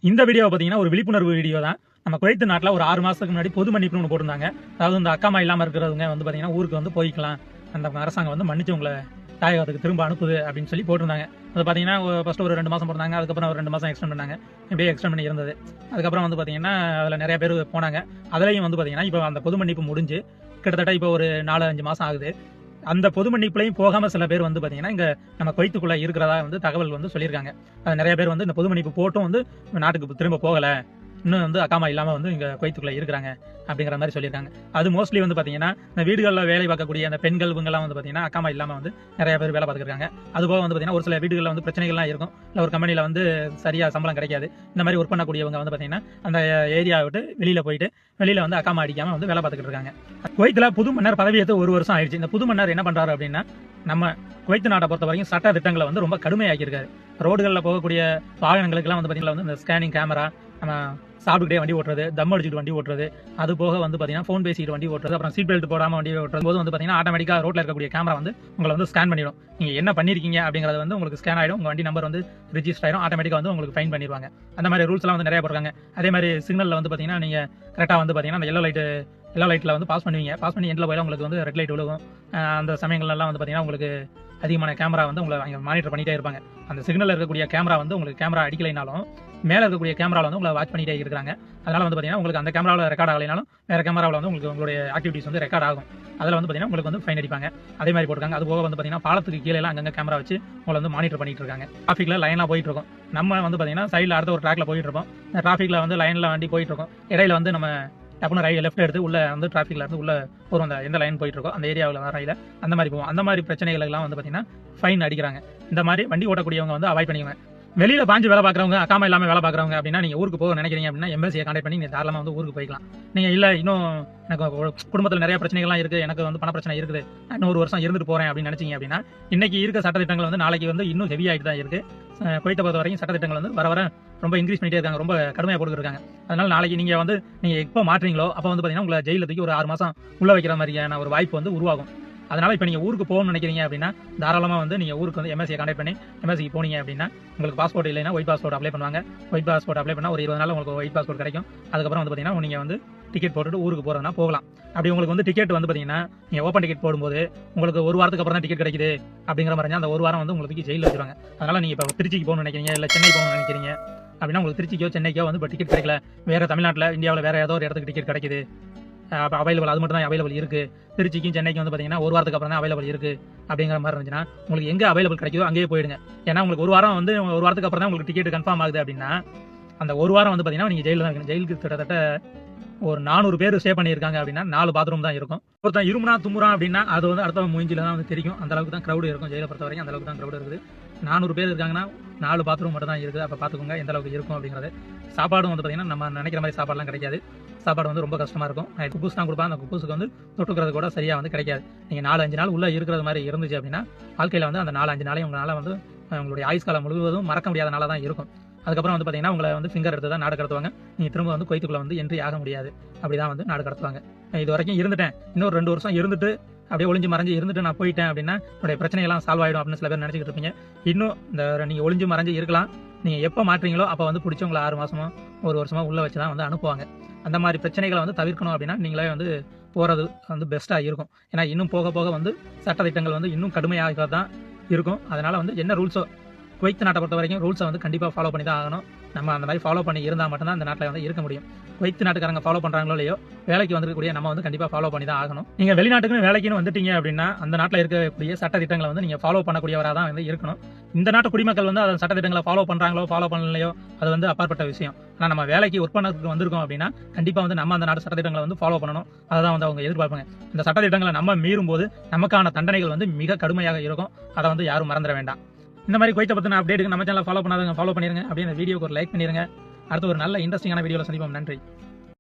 இந்த வீடியோ பார்த்தீங்கன்னா ஒரு விழிப்புணர்வு வீடியோ தான். நம்ம குவைத் நாட்டில் ஒரு 6 மாதத்துக்கு முன்னாடி பொது மன்னிப்புன்னு ஒன்று போட்டிருந்தாங்க. அதாவது இந்த அக்காமா இல்லாமல் இருக்கிறவங்க வந்து பார்த்தீங்கன்னா ஊருக்கு வந்து போய்க்கலாம், அந்த அரசாங்கம் வந்து மன்னிச்சு உங்களை தாயகத்துக்கு திரும்ப அனுப்புது அப்படின்னு சொல்லி போட்டிருந்தாங்க. அது பார்த்தீங்கன்னா ஃபர்ஸ்ட் ஒரு 2 மாதம் போட்டாங்க, அதுக்கப்புறம் ஒரு 2 மாதம் எக்ஸ்டெண்ட் பண்ணாங்க, இப்படியே எக்ஸ்டெண்ட் பண்ணி இருந்தது. அதுக்கப்புறம் வந்து பார்த்தீங்கன்னா அதில் நிறைய பேர் போனாங்க. அதுலேயும் வந்து பார்த்தீங்கன்னா இப்போ அந்த பொது மன்னிப்பு முடிஞ்சு கிட்டத்தட்ட இப்போ ஒரு 4-5 மாதம் ஆகுது. அந்த பொது மன்னிப்புலையும் போகாம சில பேர் வந்து பார்த்தீங்கன்னா இங்கே நம்ம குவைத்துக்குள்ளே இருக்கிறதா வந்து தகவல் வந்து சொல்லியிருக்காங்க. அது நிறைய பேர் வந்து இந்த பொது மன்னிப்பு போட்டும் வந்து நாட்டுக்கு திரும்ப போகலை, இன்னும் வந்து அக்காமா இல்லாமல் வந்து இங்கே குவைத்துக்குள்ளே இருக்கிறாங்க அப்படிங்கிற மாதிரி சொல்லியிருக்காங்க. அது மோஸ்ட்லி வந்து பார்த்தீங்கன்னா இந்த வீடுகளில் வேலை பார்க்கக்கூடிய அந்த பெண்கள் இவங்கெல்லாம் வந்து பார்த்தீங்கன்னா அக்காமா இல்லாமல் வந்து நிறைய பேர் வேலை பார்த்துருக்காங்க. அதுபோக வந்து பார்த்தீங்கன்னா ஒரு சில வீடுகளில் வந்து பிரச்சனைகள்லாம் இருக்கும், இல்லை ஒரு கம்பெனியில் வந்து சரியாக சம்பளம் கிடைக்காது. இந்த மாதிரி ஒர்க் பண்ணக்கூடியவங்க வந்து பார்த்தீங்கன்னா அந்த ஏரியா விட்டு வெளியில் வந்து அக்காமா அடிக்காமல் வந்து வேலை பார்த்துக்கிட்டு இருக்காங்க. குவைத்தில் புது மன்னர் பதவியேற்று 1 வருஷம் ஆயிடுச்சு. இந்த புது மன்னர் என்ன பண்ணுறாரு அப்படின்னா, நம்ம குவைத் நாட்டை பொறுத்த வரைக்கும் சட்ட திட்டங்களை வந்து ரொம்ப கடுமையாக்கியிருக்காரு. ரோடுகளில் போகக்கூடிய வாகனங்களுக்கெல்லாம் வந்து பார்த்தீங்கன்னா வந்து இந்த ஸ்கேனிங் கேமரா, நம்ம சாப்பிட்டுக்கிட்டே வண்டி ஓட்டுறது, தம் அடிச்சுட்டு வண்டி ஓட்டுறது, அது போக வந்து பார்த்தீங்கன்னா ஃபோன் பேசிட்டு வண்டி ஓட்டுறது, அப்புறம் சீட் பெல்ட் போடாமல் வண்டி ஓட்டுறது போது வந்து பார்த்தீங்கன்னா ஆட்டோமேட்டிக்காக ரோட்டில் இருக்கக்கூடிய கேமரா வந்து உங்களை வந்து ஸ்கேன் பண்ணிடும். நீங்கள் என்ன பண்ணியிருக்கீங்க அப்படிங்கிறது வந்து உங்களுக்கு ஸ்கேன் ஆகிடும், உங்கள் வண்டி நம்பர் வந்து ரிஜிஸ்டர் ஆகிடும், ஆட்டோமேட்டிக்காக வந்து உங்களுக்கு ஃபைன் பண்ணிடுவாங்க. அந்த மாதிரி ரூல்ஸ்லாம் வந்து நிறைய போடுறாங்க. அதே மாதிரி சிக்னலில் வந்து பார்த்தீங்கன்னா நீங்கள் கரெக்டாக வந்து பார்த்தீங்கன்னா அந்த எல்லோ லைட்டில் வந்து பாஸ் பண்ணுவீங்க, பாஸ் பண்ணி எண்டில் போயில உங்களுக்கு வந்து ரெட் லைட் விழுகும். அந்த சமயங்கள்லாம் வந்து பார்த்தீங்கன்னா உங்களுக்கு அதிகமான கேமரா வந்து உங்களை அங்கே மானிட்டர் பண்ணிகிட்டே இருப்பாங்க. அந்த சிக்னலில் இருக்கக்கூடிய கேமரா வந்து உங்களுக்கு கேமரா அடிக்கலைனாலும் மேலே இருக்கக்கூடிய கேமராவில் வந்து உங்களை வாட்ச் பண்ணிகிட்டே இருக்கிறாங்க. அதனால் வந்து பார்த்தீங்கன்னா உங்களுக்கு அந்த கேமராவில் ரெக்கார்ட் ஆகலைனாலும் வேறு கேமராவில் வந்து உங்களுக்கு உங்களுடைய ஆக்டிவிட்டிஸ் வந்து ரெக்கார்ட் ஆகும். அதில் வந்து பார்த்தீங்கன்னா உங்களுக்கு வந்து ஃபைன் அடிப்பாங்க. அதே மாதிரி போட்டிருக்காங்க. அது போக வந்து பார்த்தீங்கன்னா பாலத்துக்கு கீழே அங்கங்கே கேமரா வச்சு உங்களை வந்து மானிட்டர் பண்ணிட்டு இருக்காங்க. டிராஃபிக்கில் லைனாக போயிட்டு இருக்கும். நம்ம வந்து பார்த்தீங்கன்னா சைடில் அடுத்த ஒரு ட்ராக்ல போயிட்டு இருப்போம். டிராஃபிக்கில் வந்து லைனில் வண்டி போயிட்டு இருக்கும். இடையில வந்து நம்ம டப்புனு லெஃப்ட் எடுத்து உள்ள வந்து டிராஃபிக்ல இருந்து உள்ள ஒரு அந்த எந்த லைன் போயிட்டு இருக்கோ அந்த ஏரியாவில் வரையில அந்த மாதிரி போவோம். அந்த மாதிரி பிரச்சனைகள் எல்லாம் வந்து பார்த்தீங்கன்னா ஃபைன் அடிக்கிறாங்க. இந்த மாதிரி வண்டி ஓட்டக்கூடியவங்க வந்து அவாய்ட் பண்ணிக்கோங்க. வெளியில பாஞ்சு வேலை பார்க்குறவங்க, அக்காமா இல்லாமல் வேலை பார்க்குறவங்க அப்படின்னா நீங்கள் ஊருக்கு போக நினைக்கிறீங்க அப்படின்னா எம்பசியை கான்டாக்ட் பண்ணி நீங்கள் தாராளமாக வந்து ஊருக்கு போய்க்கலாம். நீங்கள் இல்லை இன்னும் எனக்கு குடும்பத்தில் நிறைய பிரச்சனைகள்லாம் இருக்குது, எனக்கு வந்து பண பிரச்சனை இருக்குது, இன்னும் 1 வருஷம் இருந்துட்டு போகிறேன் அப்படின்னு நினைச்சீங்க அப்படின்னா இன்னைக்கு இருக்க சட்டத்திட்டங்கள் வந்து நாளைக்கு வந்து இன்னும் ஹெவி ஆகிட்டு தான் இருக்குது. குவைத்தை பொறுத்த வரைக்கும் சட்டத்திட்டங்கள் வந்து வர ரொம்ப இன்க்ரீஸ் பண்ணிட்டே இருக்காங்க, ரொம்ப கடுமையாக போட்டுருக்காங்க. அதனால நாளைக்கு நீங்கள் எப்போ மாற்றீங்களோ அப்போ வந்து பார்த்தீங்கன்னா உங்களை ஜெயிலில் தூக்கி ஒரு 6 மாதம் உள்ள வைக்கிற மாதிரியான ஒரு வாய்ப்பு வந்து உருவாகும். அதனால் இப்போ நீங்கள் ஊருக்கு போகணும்னு நினைக்கிறீங்க அப்படின்னா தாராளமாக வந்து நீங்கள் ஊருக்கு வந்து எம்எஸ்சியை கான்டாக்ட் பண்ணி எம்எஸ்சிக்கு போனீங்க அப்படின்னா உங்களுக்கு பாஸ்போர்ட் இல்லைன்னா ஒயிட் பாஸ்போர்ட் அப்ளை பண்ணுவாங்க. ஒயிட் பாஸ்போர்ட் அப்ளை பண்ணால் ஒரு 20 நாள் உங்களுக்கு ஒயிட் பாஸ்போர்ட் கிடைக்கும். அதுக்கப்புறம் வந்து பார்த்தீங்கன்னா நீங்கள் வந்து டிக்கெட் போட்டுட்டு ஊருக்கு போகிறதுனா போகலாம். அப்படி உங்களுக்கு வந்து டிக்கெட் வந்து பார்த்தீங்கன்னா நீங்கள் ஓப்பன் டிக்கெட் போடும்போது உங்களுக்கு 1 வாரத்துக்கு அப்புறம் தான் டிக்கெட் கிடைக்குது அப்படிங்கிற மாதிரி அந்த 1 வாரம் வந்து உங்களுக்கு ஜெயிலில் வச்சுருவாங்க. அதனால் நீங்கள் இப்போ திருச்சிக்கு போகணும்னு நினைக்கிறீங்க, இல்லை சென்னை போகணும்னு நினைக்கிறீங்க அப்படின்னா உங்களுக்கு திருச்சிக்கோ சென்னைக்கோ வந்து இப்போ டிக்கெட் கிடைக்கல, வேறு தமிழ்நாட்டில் இந்தியாவில் வேறு ஏதோ ஒரு இடத்துக்கு டிக்கெட் கிடைக்குது, அவைலபிள், அது மட்டும் தான் அவைலபிள் இருக்குது. திருச்சிக்கும் சென்னைக்கும் வந்து பார்த்தீங்கன்னா 1 வாரத்துக்கு அப்புறம் தான் அவைலபிள் இருக்குது அப்படிங்கிற மாதிரி இருந்துச்சுன்னா உங்களுக்கு எங்கே அவைலபிள் கிடைக்குதோ அங்கேயே போயிடுங்க. ஏன்னா உங்களுக்கு 1 வாரத்துக்கு அப்புறம் தான் உங்களுக்கு டிக்கெட் கன்ஃபார்ம் ஆகுது அப்படின்னா அந்த 1 வாரம் வந்து பார்த்தீங்கன்னா நீங்கள் ஜெயிலில் தான் இருக்கணும். ஜெயிலுக்கு கிட்டத்தட்ட ஒரு 400 பேர் ஸ்டே பண்ணியிருக்காங்க அப்படின்னா 4 பாத்ரூம் தான் இருக்கும். ஒருத்தன் இருமுனா தும்முறான் அப்படின்னா அது வந்து அடுத்த மூஞ்சில தான் வந்து தெரியும். அந்த அளவுக்கு தான் க்ரௌடு இருக்கும். ஜெயிலை பொறுத்த வரைக்கும் அந்த அளவுக்கு தான் க்ரௌடு இருக்குது. 400 பேர் இருக்காங்கன்னா 4 பாத்ரூம் மட்டும் தான் இருக்குது. அப்போ பார்த்துக்கோங்க எந்த அளவுக்கு இருக்கும் அப்படிங்கிறது. சாப்பாடும் வந்து பார்த்தீங்கன்னா நம்ம நினைக்கிற மாதிரி சாப்பாடுலாம் கிடைக்காது. சாப்பாடு வந்து ரொம்ப கஷ்டமாக இருக்கும். குப்பூஸ் தான் கொடுப்பாங்க. அந்த குப்பூஸுக்கு வந்து தொட்டுக்கிறது கூட சரியாக வந்து கிடைக்காது. நீங்கள் 4-5 நாள் உள்ளே இருக்கிறது மாதிரி இருந்துச்சு அப்படின்னா வாழ்க்கையில் வந்து அந்த 4-5 நாளையும் உங்களால் வந்து உங்களுடைய ஆயுஷ்காலம் முழுவதும் மறக்க முடியாத நாளாக தான் இருக்கும். அதுக்கப்புறம் வந்து பார்த்தீங்கன்னா உங்களை வந்து ஃபிங்கர் எடுத்து தான் நாடு கடத்துவாங்க. நீங்கள் திரும்ப வந்து குவைத்துக்குள்ளே வந்து என்ட்ரி ஆக முடியாது. அப்படி தான் வந்து நாடு கடத்துவாங்க. இது வரைக்கும் இருந்துட்டேன், இன்னொரு 2 வருஷம் இருந்துட்டு அப்படியே ஒளிஞ்சு மறைஞ்சு இருந்துட்டு நான் போயிட்டேன் அப்படின்னா என்னுடைய பிரச்சனைகள்லாம் சால்வ் ஆகிடும் அப்படின்னு சில பேர் நினச்சிக்கிட்டு இருப்பீங்க. இன்னும் இந்த நீங்கள் ஒளிஞ்சு மறைஞ்சு இருக்கலாம். நீங்கள் எப்போ மாற்றீங்களோ அப்போ வந்து பிடிச்சி உங்களை 6 மாதமோ 1 வருஷமோ உள்ளே வச்சு தான் வந்து அனுப்புவாங்க. அந்த மாதிரி பிரச்சனைகளை வந்து தவிர்க்கணும் அப்படின்னா நீங்களே வந்து போகிறது வந்து பெஸ்ட்டாக இருக்கும். ஏன்னா இன்னும் போக போக வந்து சட்டத்திட்டங்கள் வந்து இன்னும் கடுமையாக தான் இருக்கும். அதனால் வந்து என்ன ரூல்ஸோ குவைத் நாட்டை பொறுத்த வரைக்கும் ரூல்ஸை வந்து கண்டிப்பாக ஃபாலோ பண்ணி தான் ஆகணும். நம்ம அந்த மாதிரி ஃபாலோ பண்ணி இருந்தால் மட்டும்தான் அந்த நாட்டில் வந்து இருக்க முடியும். குவைத் நாட்டுக்காரங்க ஃபாலோ பண்ணுறாங்களோ இல்லையோ வேலைக்கு வந்துருக்கக்கூடிய நம்ம வந்து கண்டிப்பாக ஃபாலோ பண்ணி தான் ஆகணும். நீங்கள் வெளிநாட்டுக்குன்னு வேலைக்குன்னு வந்துட்டீங்க அப்படின்னா அந்த நாட்டில் இருக்கக்கூடிய சட்டத்திட்டங்களை வந்து நீங்கள் ஃபாலோ பண்ணக்கூடியவராக தான் வந்து இருக்கணும். இந்த நாட்டு குடிமக்கள் வந்து அந்த சட்டத்திட்டங்களை ஃபாலோ பண்ணுறாங்களோ ஃபாலோ பண்ணலையோ அது வந்து அப்பாற்பட்ட விஷயம். ஆனால் நம்ம வேலைக்கு ஒர்க் பண்ணதுக்கு வந்திருக்கோம் அப்படின்னா கண்டிப்பாக வந்து நம்ம அந்த நாட்டு சட்டத்திட்டங்களை வந்து ஃபாலோ பண்ணணும். அதை தான் வந்து அவங்க எதிர்பார்ப்பாங்க. இந்த சட்டத்திட்டங்களை நம்ம மீறும்போது நமக்கான தண்டனைகள் வந்து மிக கடுமையாக இருக்கும். அதை வந்து யாரும் மறந்துட வேண்டாம். இந்த மாதிரி குவைத்தை பற்றின அப்டேட்டுக்கு நம்ம சேனலை ஃபாலோ பண்ணாதவங்க ஃபாலோ பண்ணிருங்க. அப்படியே இந்த வீடியோக்கு ஒரு லைக் பண்ணிருங்க. அடுத்து ஒரு நல்ல இன்ட்ரெஸ்டிங்கான வீடியோவில் சந்திப்போம். நன்றி.